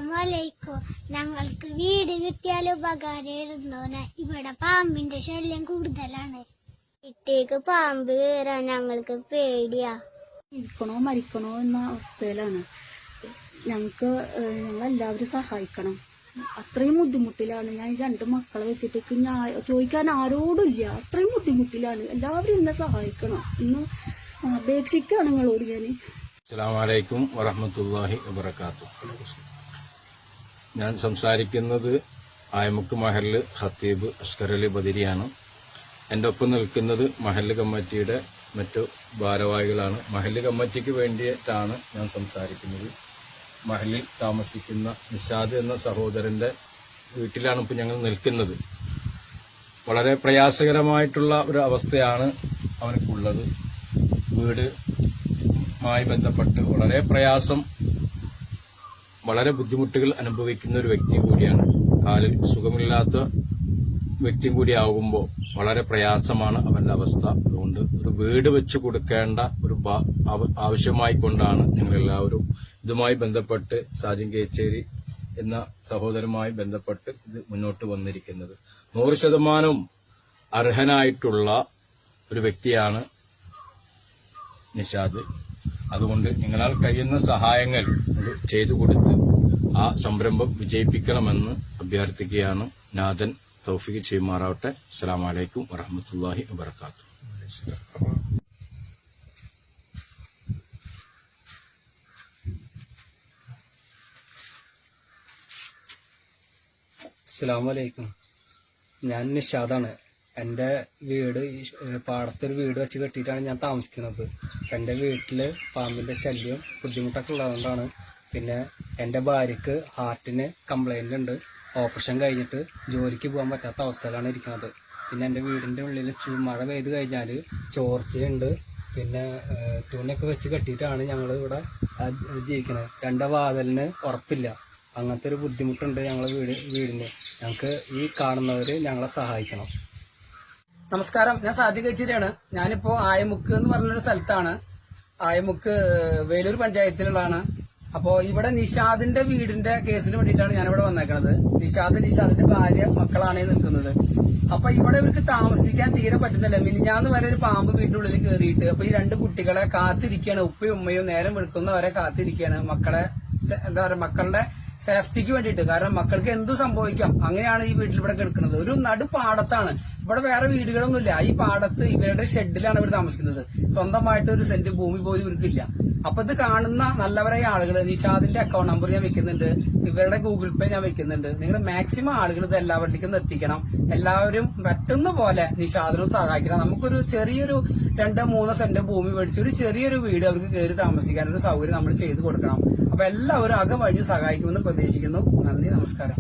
അസ്സലാമലൈക്കും. ഞങ്ങൾക്ക് വീട് കിട്ടിയാൽ ഉപകാരമായിരുന്നു. ഇവിടെ പാമ്പിന്റെ ശല്യം കൂടുതലാണ്. വീട്ടിലേക്ക് പാമ്പ് കയറാൻ ഞങ്ങൾക്ക് പേടിയാ. ഇരിക്കണോ മരിക്കണോ എന്ന അവസ്ഥയിലാണ്. ഞങ്ങളെല്ലാവരും സഹായിക്കണം. അത്രയും ബുദ്ധിമുട്ടിലാണ്. ഞാൻ 2 മക്കളെ വെച്ചിട്ട് ചോദിക്കാൻ ആരോടുമില്ല. അത്രയും ബുദ്ധിമുട്ടിലാണ്. എല്ലാവരും എന്നെ സഹായിക്കണം എന്ന് അപേക്ഷിക്കുകയാണ് നിങ്ങളോട് ഞാൻ. അസ്സലാമു അലൈക്കും വറഹ്മത്തുള്ളാഹി വബറകാതുഹു. ഞാൻ സംസാരിക്കുന്നത് ആയമുക്ക് മഹല്ല് ഖത്തീബ് അസ്കർ അലി ബദരിയാണ്. എൻ്റെ ഒപ്പം നിൽക്കുന്നത് മഹല്ല് കമ്മിറ്റിയുടെ മറ്റു ഭാരവാഹികളാണ്. മഹല്ല് കമ്മിറ്റിക്ക് വേണ്ടിയിട്ടാണ് ഞാൻ സംസാരിക്കുന്നത്. മഹലിൽ താമസിക്കുന്ന നിഷാദ് എന്ന സഹോദരന്റെ വീട്ടിലാണ് ഇപ്പോൾ ഞങ്ങൾ നിൽക്കുന്നത്. വളരെ പ്രയാസകരമായിട്ടുള്ള ഒരു അവസ്ഥയാണ് അവനക്കുള്ളത്. വീടുമായി ബന്ധപ്പെട്ട് വളരെ പ്രയാസം, വളരെ ബുദ്ധിമുട്ടുകൾ അനുഭവിക്കുന്ന ഒരു വ്യക്തി കൂടിയാണ്. കാലിൽ സുഖമില്ലാത്ത വ്യക്തിയും കൂടി ആകുമ്പോൾ വളരെ പ്രയാസമാണ് അവന്റെ അവസ്ഥ. അതുകൊണ്ട് ഒരു വീട് വെച്ച് കൊടുക്കേണ്ട ഒരു ആവശ്യമായി കൊണ്ടാണ് ഞങ്ങളെല്ലാവരും ഇതുമായി ബന്ധപ്പെട്ട് സാജിൻ കേച്ചേരി എന്ന സഹോദരനുമായി ബന്ധപ്പെട്ട് ഇത് മുന്നോട്ട് വന്നിരിക്കുന്നത്. 100% അർഹനായിട്ടുള്ള ഒരു വ്യക്തിയാണ് നിഷാദ്. അതുകൊണ്ട് നിങ്ങളാൽ കഴിയുന്ന സഹായങ്ങൾ ചെയ്തു കൊടുത്ത് ആ സംരംഭം വിജയിപ്പിക്കണമെന്ന് അഭ്യർത്ഥിക്കുകയാണ്. നാഥൻ തൗഫീഖ് ചെയ്യുമാറാവട്ടെ. അസ്സലാമു അലൈക്കും വറഹ്മത്തുള്ളാഹി വബറകാതുഹു. അസ്സലാമു അലൈക്കും. ഞാൻ നിഷാദാണ്. എൻ്റെ വീട് പാടത്തൊരു വീട് വെച്ച് കെട്ടിയിട്ടാണ് ഞാൻ താമസിക്കുന്നത്. എൻ്റെ വീട്ടില് പാമ്പിന്റെ ശല്യം ബുദ്ധിമുട്ടൊക്കെ ഉള്ളതുകൊണ്ടാണ്. പിന്നെ എൻ്റെ ഭാര്യക്ക് ഹാർട്ടിന് കംപ്ലൈന്റ് ഉണ്ട്. ഓപ്പറേഷൻ കഴിഞ്ഞിട്ട് ജോലിക്ക് പോകാൻ പറ്റാത്ത അവസ്ഥയിലാണ് ഇരിക്കുന്നത്. പിന്നെ എൻ്റെ വീടിൻ്റെ ഉള്ളിൽ മഴ പെയ്ത് കഴിഞ്ഞാൽ ചോർച്ചയുണ്ട്. പിന്നെ തുണിയൊക്കെ വെച്ച് കെട്ടിയിട്ടാണ് ഞങ്ങൾ ഇവിടെ ജീവിക്കുന്നത്. 2 വാതിലിന് ഉറപ്പില്ല. അങ്ങനത്തെ ഒരു ബുദ്ധിമുട്ടുണ്ട് ഞങ്ങളെ വീടിന്. ഞങ്ങൾക്ക് ഈ കാണുന്നവര് ഞങ്ങളെ സഹായിക്കണം. നമസ്കാരം, ഞാൻ സാജി കേച്ചേരിയാണ്. ഞാനിപ്പോ ആയമുക്ക് എന്ന് പറഞ്ഞൊരു സ്ഥലത്താണ്. ആയമുക്ക് വേലൂർ പഞ്ചായത്തിലുള്ളതാണ്. അപ്പോ ഇവിടെ നിഷാദിന്റെ വീടിന്റെ കേസിന് വേണ്ടിയിട്ടാണ് ഞാനിവിടെ വന്നേക്കുന്നത്. നിഷാദിന്റെ ഭാര്യ മക്കളാണ് നിൽക്കുന്നത്. അപ്പൊ ഇവിടെ ഇവർക്ക് താമസിക്കാൻ തീരെ പറ്റുന്നില്ല. മിനിഞ്ഞാന്ന് വരെ ഒരു പാമ്പ് വീടിന്റെ ഉള്ളിൽ കയറിയിട്ട് അപ്പൊ ഈ 2 കുട്ടികളെ കാത്തിരിക്കുകയാണ്. ഉപ്പയും ഉമ്മയും നേരം വെളുക്കുന്നവരെ കാത്തിരിക്കുകയാണ്. മക്കളുടെ സേഫ്റ്റിക്ക് വേണ്ടിയിട്ട്. കാരണം മക്കൾക്ക് എന്തു സംഭവിക്കാം. അങ്ങനെയാണ് ഈ വീട്ടിൽ ഇവിടെ കിടക്കുന്നത്. ഒരു നടുപാടത്താണ്. ഇവിടെ വേറെ വീടുകളൊന്നുമില്ല. ഈ പാടത്ത് ഇവരുടെ ഷെഡിലാണ് ഇവർ താമസിക്കുന്നത്. സ്വന്തമായിട്ട് ഒരു സെന്റ് ഭൂമി പോലും ഇവർക്കില്ല. അപ്പൊ ഇത് കാണുന്ന നല്ലവരായ ആളുകൾ, നിഷാദിന്റെ അക്കൗണ്ട് നമ്പർ ഞാൻ വെക്കുന്നുണ്ട്, ഇവരുടെ ഗൂഗിൾ പേ ഞാൻ വെക്കുന്നുണ്ട്. നിങ്ങൾ മാക്സിമം ആളുകൾ ഇത് എല്ലാവരിലേക്കും എത്തിക്കണം. എല്ലാവരും പറ്റുന്ന പോലെ നിഷാദിനും സഹായിക്കണം. നമുക്കൊരു ചെറിയൊരു 2-3 സെന്റ് ഭൂമി മേടിച്ച് ഒരു ചെറിയൊരു വീട് അവർക്ക് കയറി താമസിക്കാനൊരു സൗകര്യം നമ്മൾ ചെയ്തു കൊടുക്കണം. അപ്പൊ എല്ലാവരും അകവഴിഞ്ഞ് സഹായിക്കുമെന്ന് പ്രതീക്ഷിക്കുന്നു. നന്ദി, നമസ്കാരം.